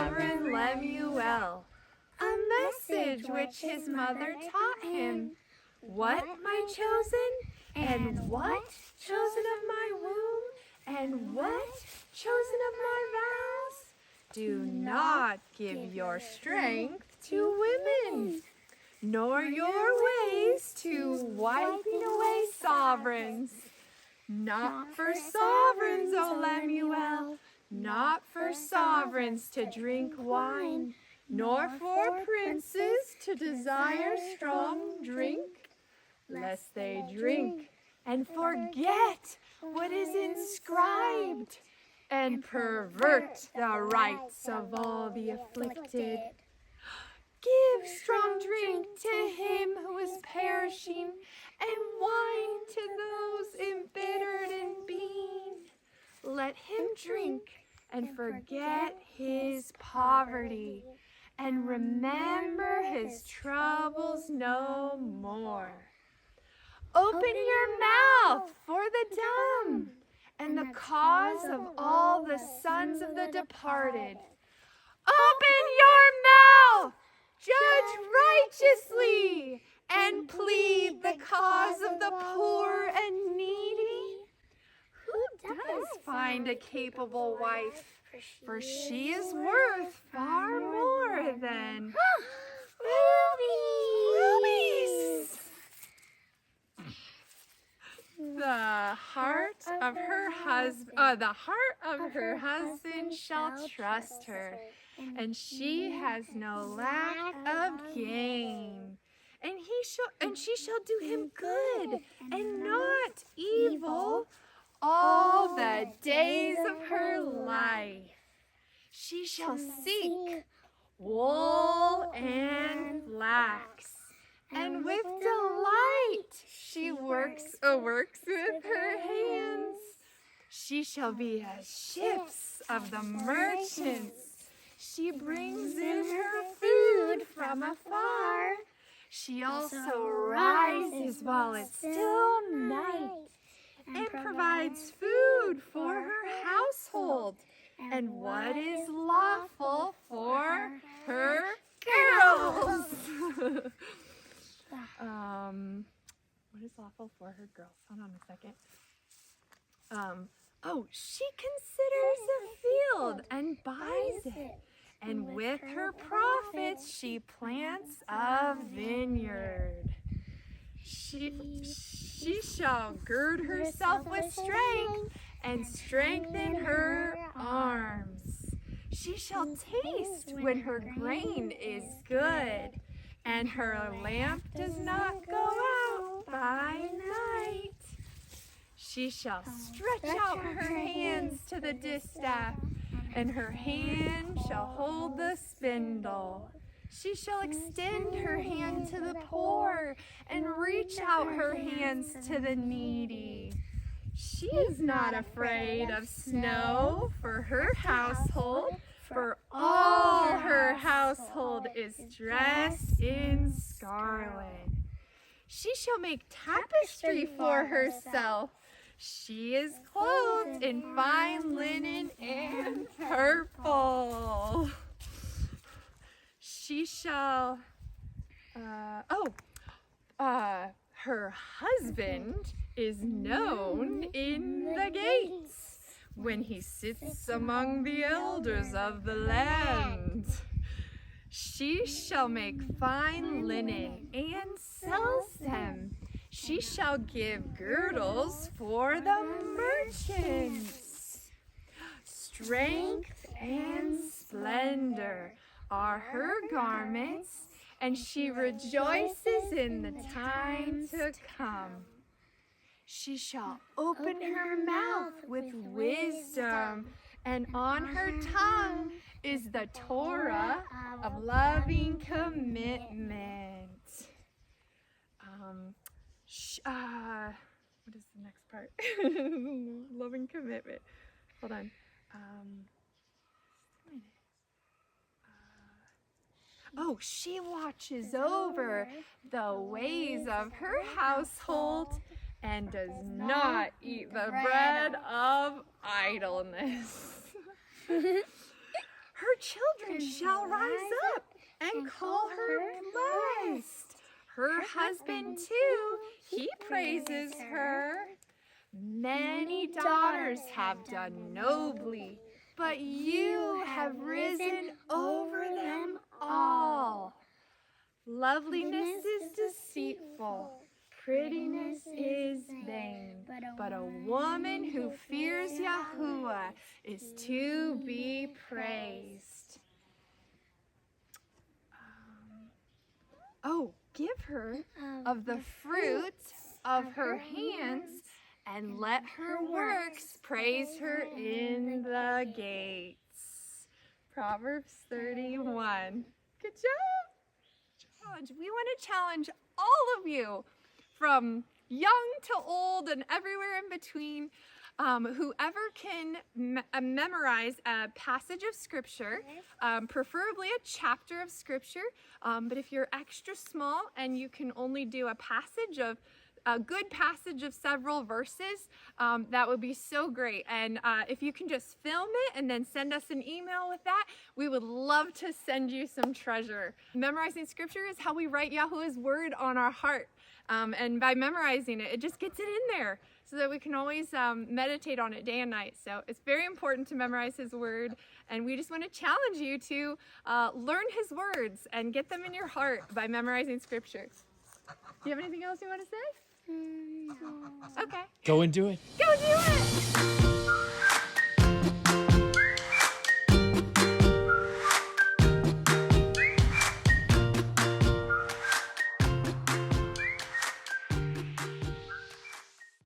sovereign Lemuel, a message which his mother taught him. What, my chosen? And what, chosen of my womb? And what, chosen of my vows? Do not give your strength to women, nor your ways to wiping away sovereigns. Not for sovereigns, O Lemuel, not for sovereigns to drink wine, nor for princes to desire strong drink, lest they drink and forget what is inscribed, and pervert the rights of all the afflicted. Give strong drink to him who is perishing, and wine to those embittered in being. Let him drink and forget his poverty, and remember his troubles no more. Open your mouth for the dumb, and the cause of all the sons of the departed. Open your mouth, judge righteously, and plead the cause of the poor and needy. Who does find a capable wife? For she is worth far more than rubies. The heart of her husband shall trust her, and she has no lack of gain. And she shall do him good and not evil all the days of her life. She shall seek wool and flax, and with delight she works with her hands. She shall be as ships of the merchants. She brings in her food from afar. She also rises while it's still night, and provides food for her household, and what is lawful for her girls. What is lawful for her girls? Hold on a second. She considers a field and buys it, and with her profits she plants a vineyard. She shall gird herself with strength and strengthen her arms. She shall taste when her grain is good, and her lamp does not go out by night. She shall stretch out her hands to the distaff, and her hand shall hold the spindle. She shall extend her hand to the poor, and reach out her hands to the needy. She is not afraid of snow for her household, for all her household is dressed in scarlet. She shall make tapestry for herself. She is clothed in fine linen and purple. She shall, her husband is known in the gates when he sits among the elders of the land. She shall make fine linen and sells them. She shall give girdles for the merchants. Strength and splendor are her garments, and she rejoices in the time to come. She shall open her mouth with wisdom, and on her tongue is the Torah of loving commitment. What is the next part? Loving commitment. Hold on. She watches over the ways of her household and does not eat the bread of idleness. Her children shall rise up and call her blessed. Her husband too, he praises her. Many daughters have done nobly, but you have risen over them all. Loveliness is deceitful, prettiness is vain, but a woman who fears Yahuwah is to be praised. Give her of the fruit of her hands, and let her works praise her in the gates. Proverbs 31. Good job. We want to challenge all of you, from young to old and everywhere in between, whoever can memorize a passage of scripture, preferably a chapter of scripture, but if you're extra small and you can only do a good passage of several verses, that would be so great. And if you can just film it and then send us an email with that, we would love to send you some treasure. Memorizing scripture is how we write Yahuwah's word on our heart. And by memorizing it, it just gets it in there so that we can always meditate on it day and night. So it's very important to memorize his word, and we just want to challenge you to learn his words and get them in your heart by memorizing scripture. Do you have anything else you want to say? No. Okay. Go and do it. Go do it!